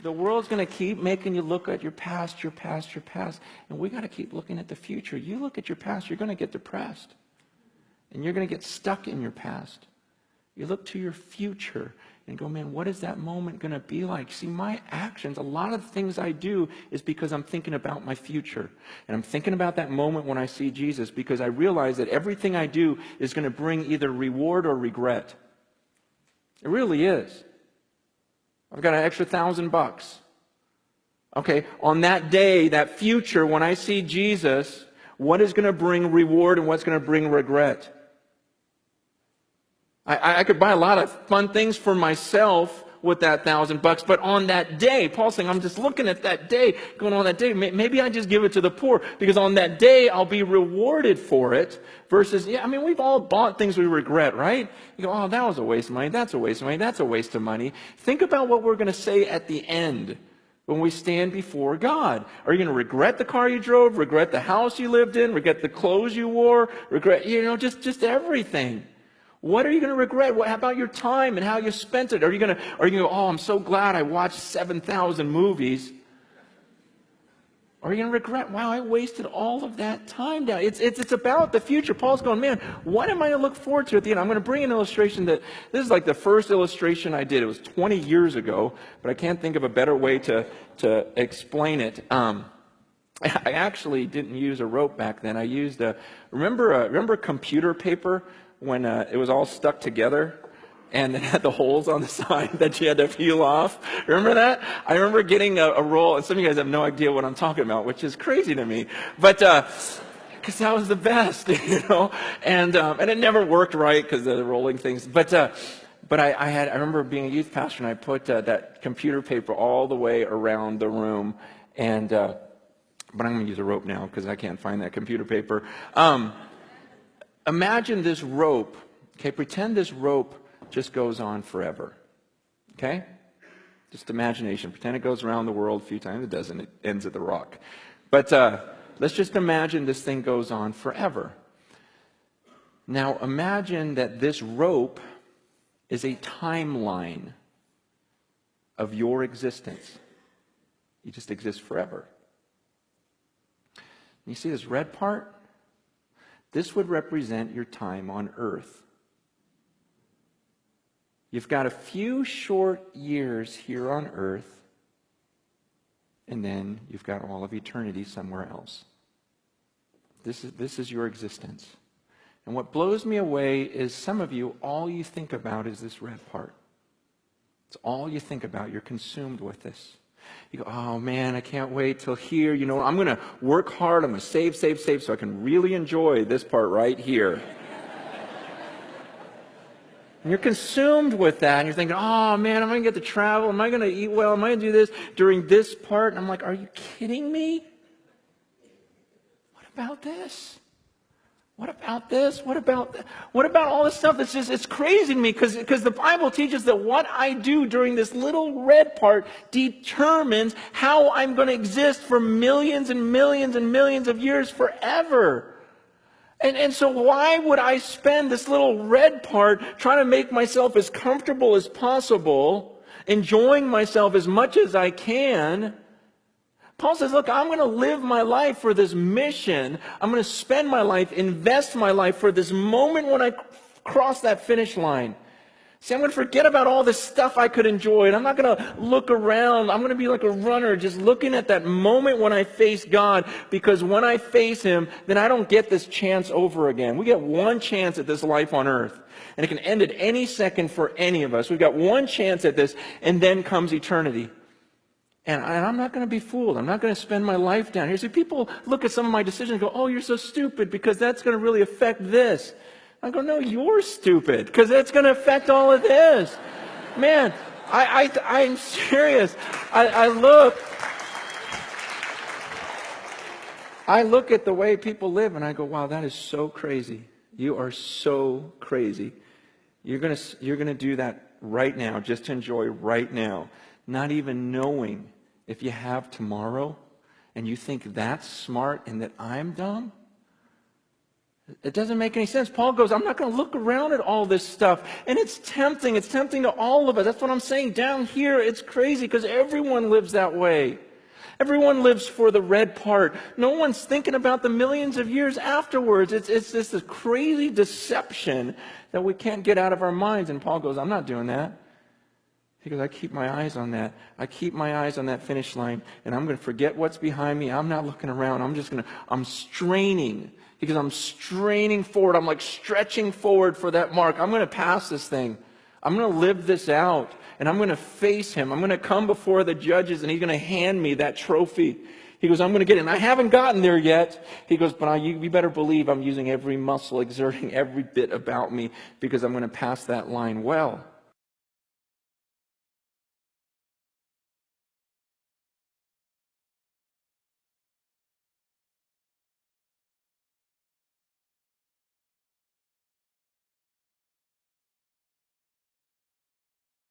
The world's going to keep making you look at your past, your past, your past. And we got to keep looking at the future. You look at your past, you're going to get depressed. And you're going to get stuck in your past. You look to your future and go, man, what is that moment going to be like? See, my actions, a lot of the things I do is because I'm thinking about my future. And I'm thinking about that moment when I see Jesus, because I realize that everything I do is going to bring either reward or regret. It really is. I've got an extra $1,000. Okay, on that day, that future, when I see Jesus, what is going to bring reward and what's going to bring regret? I could buy a lot of fun things for myself with that $1,000, but on that day, Paul's saying, I'm just looking at that day, going on that day, maybe I just give it to the poor, because on that day, I'll be rewarded for it, versus, yeah, I mean, we've all bought things we regret, right? You go, oh, that was a waste of money, that's a waste of money, that's a waste of money. Think about what we're going to say at the end when we stand before God. Are you going to regret the car you drove, regret the house you lived in, regret the clothes you wore, regret, just everything? What are you going to regret? How about your time and how you spent it? Are you going to go, oh, I'm so glad I watched 7,000 movies? Or are you going to regret, wow, I wasted all of that time down? It's about the future. Paul's going, man, what am I going to look forward to at the end? I'm going to bring an illustration that, this is like the first illustration I did. It was 20 years ago, but I can't think of a better way to explain it. I actually didn't use a rope back then. I used remember computer paper? When it was all stuck together and it had the holes on the side that you had to peel off. Remember that? I remember getting a roll, and some of you guys have no idea what I'm talking about, which is crazy to me. But because that was the best, and it never worked right because of the rolling things. But I remember being a youth pastor, and I put that computer paper all the way around the room, and but I'm going to use a rope now because I can't find that computer paper. Imagine this rope, okay? Pretend this rope just goes on forever, okay? Just imagination. Pretend it goes around the world a few times. It doesn't. It ends at the rock. But let's just imagine this thing goes on forever. Now imagine that this rope is a timeline of your existence. You just exist forever. You see this red part? This would represent your time on earth. You've got a few short years here on earth, and then you've got all of eternity somewhere else. This is your existence. And what blows me away is some of you, all you think about is this red part. It's all you think about. You're consumed with this. You go, oh man, I can't wait till here. I'm going to work hard. I'm going to save so I can really enjoy this part right here. And you're consumed with that. And you're thinking, oh man, am I going to get to travel? Am I going to eat well? Am I going to do this during this part? And I'm like, are you kidding me? What about this? What about this? What about all this stuff? It's crazy to me because the Bible teaches that what I do during this little red part determines how I'm going to exist for millions and millions and millions of years forever. And so why would I spend this little red part trying to make myself as comfortable as possible, enjoying myself as much as I can? Paul says, look, I'm going to live my life for this mission. I'm going to spend my life, invest my life for this moment when I cross that finish line. See, I'm going to forget about all this stuff I could enjoy, and I'm not going to look around. I'm going to be like a runner, just looking at that moment when I face God, because when I face Him, then I don't get this chance over again. We get one chance at this life on earth, and it can end at any second for any of us. We've got one chance at this, and then comes eternity. And I'm not going to be fooled. I'm not going to spend my life down here. See, people look at some of my decisions and go, oh, you're so stupid because that's going to really affect this. I go, no, you're stupid because that's going to affect all of this. Man, I'm serious. I look at the way people live and I go, wow, that is so crazy. You are so crazy. You're going to do that right now, just to enjoy right now, not even knowing if you have tomorrow, and you think that's smart and that I'm dumb? It doesn't make any sense. Paul goes, I'm not going to look around at all this stuff. And it's tempting. It's tempting to all of us. That's what I'm saying. Down here, it's crazy because everyone lives that way. Everyone lives for the red part. No one's thinking about the millions of years afterwards. It's just this crazy deception that we can't get out of our minds. And Paul goes, I'm not doing that. He goes, I keep my eyes on that. I keep my eyes on that finish line, and I'm going to forget what's behind me. I'm not looking around. I'm straining. Because I'm straining forward. I'm like stretching forward for that mark. I'm going to pass this thing. I'm going to live this out. And I'm going to face him. I'm going to come before the judges, and he's going to hand me that trophy. He goes, I'm going to get it. And I haven't gotten there yet. He goes, but you better believe I'm using every muscle, exerting every bit about me, because I'm going to pass that line well.